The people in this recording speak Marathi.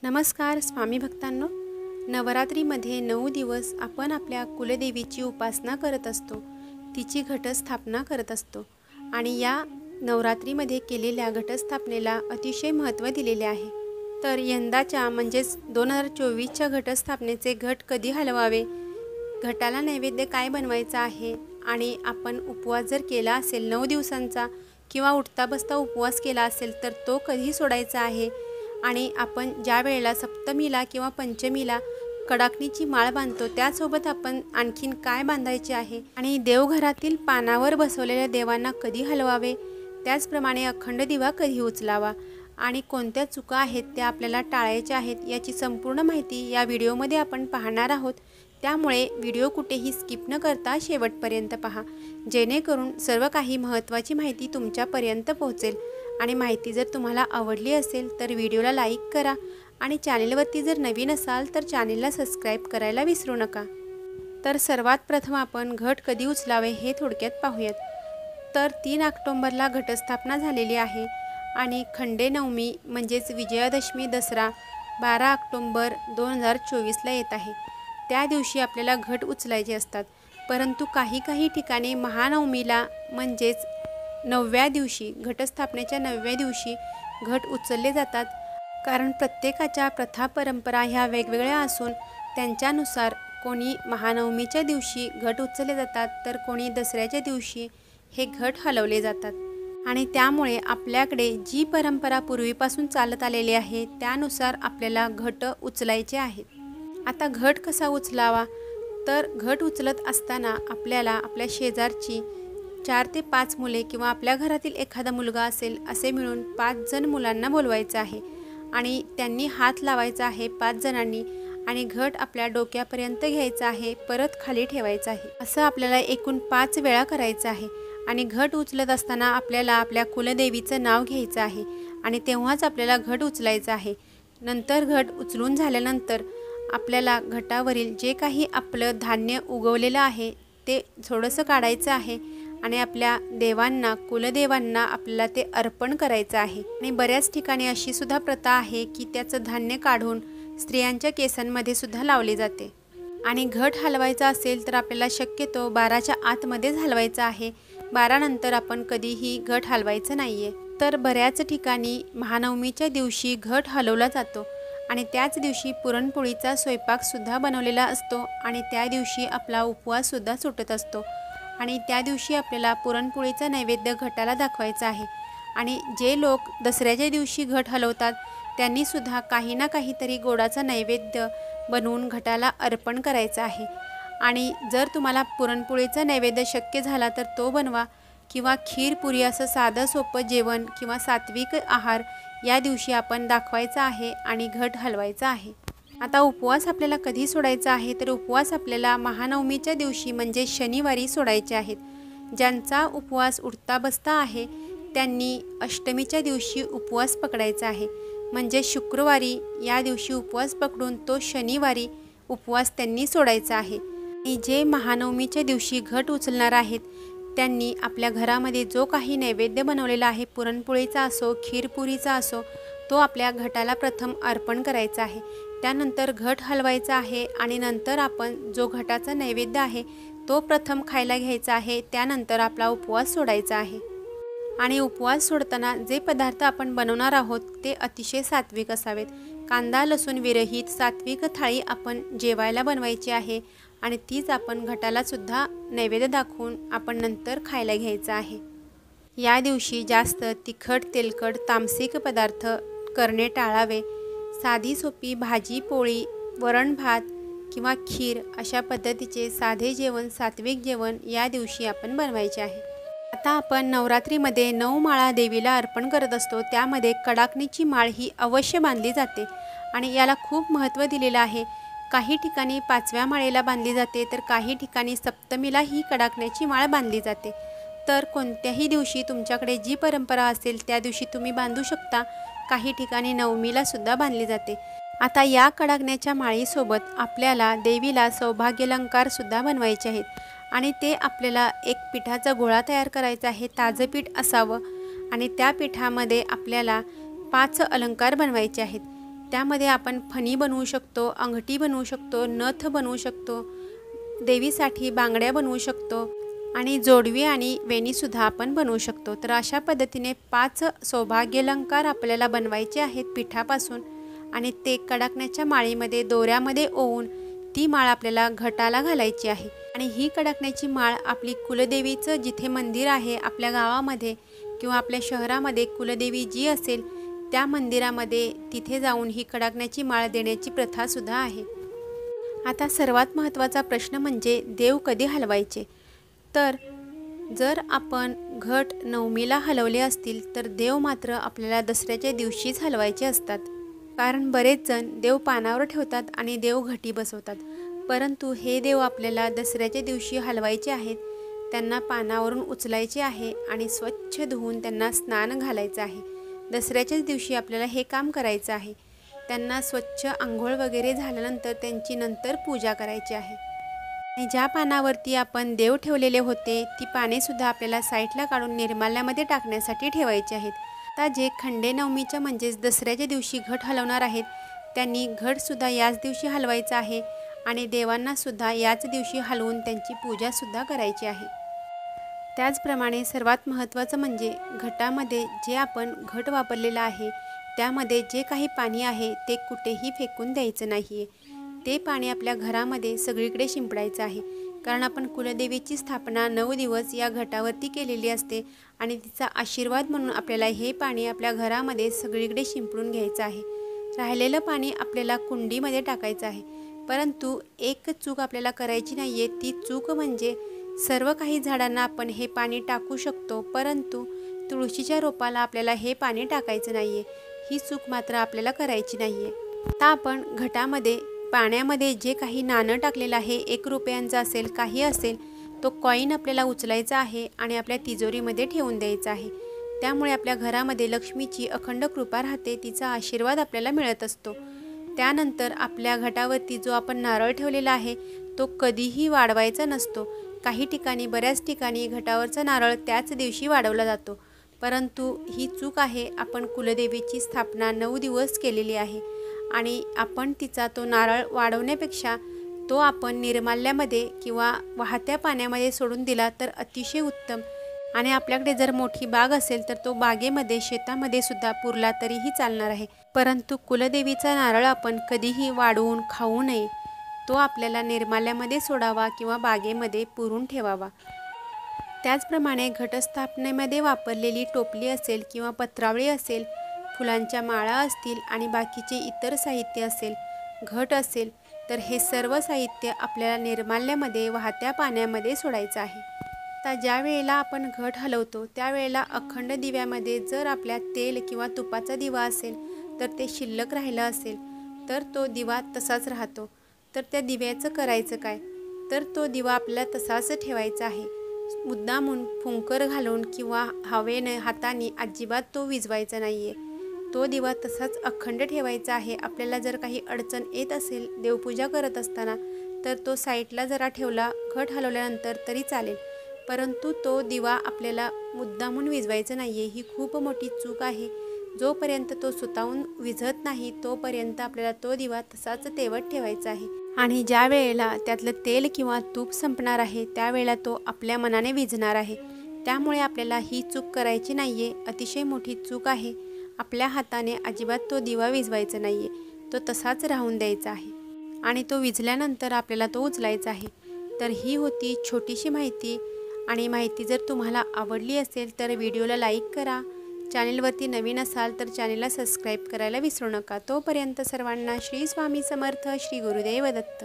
नमस्कार स्वामी भक्तांनो, नवरात्रीमध्ये 9 दिवस आपण आपल्या कुलदेवीची उपासना करत असतो, तिची घटस्थापना करत असतो आणि या नवरात्रीमध्ये केलेल्या घटस्थापनेला अतिशय महत्त्व दिलेले आहे। तर यंदाच्या म्हणजेच 2024च्या घटस्थापनेचे घट कधी हलवावे, घटाला नैवेद्य काय बनवायचा आहे आणि आपण उपवास जर केला असेल 9 दिवसांचा किंवा उठता बसता उपवास केला असेल तर तो कधी सोडायचा आहे आणि आपण ज्या वेळेला सप्तमीला किंवा पंचमीला कडाकणीची माळ बांधतो त्यासोबत आपण आणखीन काय बांधायचे आहे आणि देवघरातील पानावर बसवलेल्या देवांना कधी हलवावे, त्याचप्रमाणे अखंड दिवा कधी उचलावा आणि कोणत्या चुका आहेत त्या आपल्याला टाळायच्या आहेत याची संपूर्ण माहिती या व्हिडिओमध्ये आपण पाहणार आहोत। त्यामुळे व्हिडिओ कुठेही स्किप न करता शेवटपर्यंत पहा, जेणेकरून सर्व काही महत्त्वाची माहिती तुमच्यापर्यंत पोहोचेल। आणि माहिती जर तुम्हाला आवडली असेल तर व्हिडिओला लाईक करा आणि चॅनलवरती जर नवीन असाल तर चॅनलला सबस्क्राईब करायला विसरू नका। तर सर्वात प्रथम आपण घट कधी उचलावे हे थोडक्यात पाहूयात। तर 3 ऑक्टोबरला घटस्थापना झालेली आहे आणि खंडेनवमी म्हणजेच विजयादशमी दसरा 12 ऑक्टोबर 2024ला येत आहे। त्या दिवशी आपल्याला घट उचलायचे असतात, परंतु काही ठिकाणी महानवमीला म्हणजेच 9व्या दिवशी घटस्थापनेच्या 9व्या दिवशी घट उचलले जातात। कारण प्रत्येकाच्या प्रथा परंपरा ह्या वेगवेगळ्या असून त्यांच्यानुसार कोणी महानवमीच्या दिवशी घट उचलले जातात तर कोणी दसऱ्याच्या दिवशी हे घट हलवले जातात आणि त्यामुळे आपल्याकडे जी परंपरा पूर्वीपासून चालत आलेली आहे त्यानुसार आपल्याला घट उचलायचे आहेत। आता घट कसा उचलावा, तर घट उचलत असताना आपल्याला आपल्या शेजारची 4 ते 5 मुले किंवा आपल्या घरातील एखादा मुलगा असेल असे मिळून 5 जण मुलांना बोलवायचं आहे आणि त्यांनी हात लावायचा आहे 5 जणांनी आणि घट आपल्या डोक्यापर्यंत घ्यायचा आहे, परत खाली ठेवायचा आहे। असं आपल्याला एकूण 5 वेळा करायचं आहे आणि घट उचलत असताना आपल्याला आपल्या कुलदेवीचं नाव घ्यायचं आहे आणि तेव्हाच आपल्याला घट उचलायचं आहे। नंतर घट उचलून झाल्यानंतर आपल्याला घटावरील जे काही आपलं धान्य उगवलेलं आहे ते थोडंसं काढायचं आहे आणि आपल्या देवांना कुलदेवांना आपल्याला ते अर्पण करायचं आहे। आणि बऱ्याच ठिकाणी अशी सुद्धा प्रथा आहे की त्याचं धान्य काढून स्त्रियांच्या केसांमध्ये सुद्धा लावले जाते। आणि घट हलवायचा असेल तर आपल्याला शक्यतो 12च्या आतमध्येच हलवायचा आहे, 12 नंतर आपण कधीही घट हलवायचं नाहीये। तर बऱ्याच ठिकाणी महानवमीच्या दिवशी घट हलवला जातो आणि त्याच दिवशी पुरणपोळीचा स्वयंपाकसुद्धा बनवलेला असतो आणि त्या दिवशी आपला उपवाससुद्धा सुटत असतो आणि त्या दिवशी आपल्याला पुरणपोळीचा नैवेद्य घटाला दाखवायचा आहे। आणि जे लोक दसऱ्याच्या दिवशी घट हलवतात त्यांनीसुद्धा काही ना काहीतरी गोडाचा नैवेद्य बनवून घटाला अर्पण करायचा आहे। आणि जर तुम्हाला पुरणपोळीचा नैवेद्य शक्य झाला तर तो बनवा किंवा खीर पुरी असं साधं सोपं जेवण किंवा सात्विक आहार या दिवशी आपण दाखवायचा आहे आणि घट हलवायचा आहे। आता उपवास आपल्याला कधी सोडायचा आहे, तर उपवास आपल्याला महानवमीच्या दिवशी म्हणजे शनिवारी सोडायचे आहेत। ज्यांचा उपवास उठता बसता आहे त्यांनी अष्टमीच्या दिवशी उपवास पकडायचा आहे, म्हणजे शुक्रवारी या दिवशी उपवास पकडून तो शनिवारी उपवास त्यांनी सोडायचा आहे। आणि जे महानवमीच्या दिवशी घट उचलणार आहेत त्यांनी आपल्या घरामध्ये जो काही नैवेद्य बनवलेला आहे, पुरणपोळीचा असो खीरपुरीचा असो, तो आपल्या घटाला प्रथम अर्पण करायचा आहे। त्यानंतर घट हलवायचा आहे आणि नंतर आपण जो घटाचा नैवेद्य आहे तो प्रथम खायला घ्यायचा आहे, त्यानंतर आपला उपवास सोडायचा आहे। आणि उपवास सोडताना जे पदार्थ आपण बनवणार आहोत ते अतिशय सात्विक असावेत। कांदा लसूण विरहित सात्विक थाळी आपण जेवायला बनवायची आहे आणि तीच आपण घटाला सुद्धा नैवेद्य दाखवून आपण नंतर खायला घ्यायचं आहे। या दिवशी जास्त तिखट तेलकट तामसिक पदार्थ करणे टाळावे। साधी सोपी भाजी पोळी वरण भात किंवा खीर अशा पद्धतीचे साधे जेवण सात्विक जेवण या दिवशी आपण बनवायचे आहे। आता आपण नवरात्रीमध्ये 9 माळा देवीला अर्पण करत असतो, त्यामध्ये कडाकणीची माळ ही अवश्य बांधली जाते आणि याला खूप महत्त्व दिलेलं आहे। काही ठिकाणी 5व्या माळेला बांधली जाते तर काही ठिकाणी सप्तमीला ही कडाकण्याची माळ बांधली जाते। तर कोणत्याही दिवशी तुमच्याकडे जी परंपरा असेल त्या दिवशी तुम्ही बांधू शकता, काही ठिकाणी नवमीला सुद्धा बांधली जाते। आता या कडाकण्याच्या माळीसोबत आपल्याला देवीला सौभाग्यालंकार सुद्धा बनवायचे आहेत आणि ते आपल्याला एक पिठाचा गोळा तयार करायचा आहे, ताजं पीठ असावं आणि त्या पिठामध्ये आपल्याला 5 अलंकार बनवायचे आहेत। त्यामध्ये आपण फणी बनवू शकतो, अंगठी बनवू शकतो, नथ बनवू शकतो, देवीसाठी बांगड्या बनवू शकतो आणि जोडवी आणि वेणीसुद्धा आपण बनवू शकतो। तर अशा पद्धतीने 5 सौभाग्यालंकार आपल्याला बनवायचे आहेत पिठापासून आणि ते कडकण्याच्या माळीमध्ये दोऱ्यामध्ये ओवून ती माळ आपल्याला घटाला घालायची आहे। आणि ही कडकण्याची माळ आपली कुलदेवीचं जिथे मंदिर आहे आपल्या गावामध्ये किंवा आपल्या शहरामध्ये कुलदेवी जी असेल त्या मंदिरामध्ये तिथे जाऊन ही कडकण्याची माळ देण्याची प्रथा सुद्धा आहे। आता सर्वात महत्त्वाचा प्रश्न म्हणजे देव कधी हलवायचे। तर जर आपण घट नवमीला हलवले असतील तर देव मात्र आपल्याला दसऱ्याच्या दिवशीच हलवायचे असतात। कारण बरेच जण देव पानावर ठेवतात आणि देव घटी बसवतात, परंतु हे देव आपल्याला दसऱ्याच्या दिवशी हलवायचे आहेत। त्यांना पानावरून उचलायचे आहे आणि स्वच्छ धुवून त्यांना स्नान घालायचं आहे। दसऱ्याच्याच दिवशी आपल्याला हे काम करायचं आहे। त्यांना स्वच्छ आंघोळ वगैरे झाल्यानंतर त्यांची नंतर पूजा करायची आहे। आणि ज्या पानावरती आपण देव ठेवलेले होते ती पानेसुद्धा आपल्याला साईडला काढून निर्माल्यामध्ये टाकण्यासाठी ठेवायची आहेत। आता जे खंडे नवमीच्या म्हणजेच दसऱ्याच्या दिवशी घट हलवणार आहेत त्यांनी घटसुद्धा याच दिवशी हलवायचं आहे आणि देवांनासुद्धा याच दिवशी हलवून त्यांची पूजासुद्धा करायची आहे। त्याचप्रमाणे सर्वात महत्त्वाचं म्हणजे घटामध्ये जे आपण घट वापरलेला आहे त्यामध्ये जे काही पाणी आहे ते कुठेही फेकून द्यायचं नाही आहे। ते पाणी आपल्या घरामध्ये सगळीकडे शिंपडायचं आहे। कारण आपण कुलदेवीची स्थापना 9 दिवस या घटावरती केलेली असते आणि तिचा आशीर्वाद म्हणून आपल्याला हे पाणी आपल्या घरामध्ये सगळीकडे शिंपडून घ्यायचं आहे। राहिलेलं पाणी आपल्याला कुंडीमध्ये टाकायचं आहे। परंतु एक चूक आपल्याला करायची नाही आहे, ती चूक म्हणजे सर्व काही झाडांना आपण हे पाणी टाकू शकतो, परंतु तुळशीच्या रोपाला आपल्याला हे पाणी टाकायचं नाही आहे। ही चूक मात्र आपल्याला करायची नाही आहे। आता आपण घटामध्ये पाण्यामध्ये जे काही नाणं टाकलेलं आहे 1 रुपयांचा असेल काही असेल तो कॉईन आपल्याला उचलायचा आहे आणि आपल्या तिजोरीमध्ये ठेवून द्यायचा आहे। त्यामुळे आपल्या घरामध्ये लक्ष्मीची अखंड कृपा राहते, तिचा आशीर्वाद आपल्याला मिळत असतो। त्यानंतर आपल्या घटावरती जो आपण नारळ ठेवलेला आहे तो कधीही वाढवायचा नसतो। काही ठिकाणी बऱ्याच ठिकाणी घटावरचा नारळ त्याच दिवशी वाढवला जातो, परंतु ही चूक आहे। आपण कुलदेवीची स्थापना 9 दिवस केलेली आहे आणि आपण तिचा तो नारळ वाढवण्यापेक्षा तो आपण निर्माल्यामध्ये किंवा वाहत्या पाण्यामध्ये सोडून दिला तर अतिशय उत्तम। आणि आपल्याकडे जर मोठी बाग असेल तर तो बागेमध्ये शेतामध्ये सुद्धा पुरला तरीही चालणार आहे, परंतु कुलदेवीचा नारळ आपण कधीही वाढवून खाऊ नये। तो आपल्याला निर्माल्यामध्ये सोडावा किंवा बागेमध्ये पुरून ठेवावा। त्याचप्रमाणे घटस्थापनेमध्ये वापरलेली टोपली असेल किंवा पत्रावळी असेल, फुलांच्या माळा असतील आणि बाकीचे इतर साहित्य असेल, घट असेल, तर हे सर्व साहित्य आपल्याला निर्माल्यामध्ये वाहत्या पाण्यामध्ये सोडायचं आहे। आता ज्या वेळेला आपण घट हलवतो त्यावेळेला अखंड दिव्यामध्ये जर आपल्या तेल किंवा तुपाचा दिवा असेल तर ते शिल्लक राहिलं असेल तर तो दिवा तसाच राहतो। तर त्या दिव्याचं करायचं काय, तर तो दिवा आपल्याला तसाच ठेवायचा आहे। मुद्दामून फुंकर घालून किंवा हवेने हाताने अजिबात तो विझवायचा नाही आहे। तो दिवा तसाच अखंड ठेवायचा आहे। आपल्याला जर काही अडचण येत असेल देवपूजा करत असताना तर तो साईडला जरा ठेवला घट हलवल्यानंतर तरी चालेल, परंतु तो दिवा आपल्याला मुद्दामून विझवायचा नाही आहे। ही खूप मोठी चूक आहे। जोपर्यंत तो स्वतःहून विझत नाही तोपर्यंत आपल्याला तो दिवा तसाच तेवत ठेवायचा आहे आणि ज्या वेळेला त्यातलं तेल किंवा तूप संपणार आहे त्यावेळेला तो आपल्या मनाने विझणार आहे। त्यामुळे आपल्याला ही चूक करायची नाही आहे, अतिशय मोठी चूक आहे। आपल्या हाताने अजिबात तो दिवा विझवायचा नाही आहे, तो तसाच राहून द्यायचा आहे आणि तो विझल्यानंतर आपल्याला तो उचलायचा आहे। तर ही होती छोटीशी माहिती आणि माहिती जर तुम्हाला आवडली असेल तर व्हिडिओला लाईक करा। चॅनेलवरती नवीन असाल तर चॅनेलला सबस्क्राईब करायला विसरू नका। तोपर्यंत सर्वांना श्री स्वामी समर्थ, श्री गुरुदेव दत्त।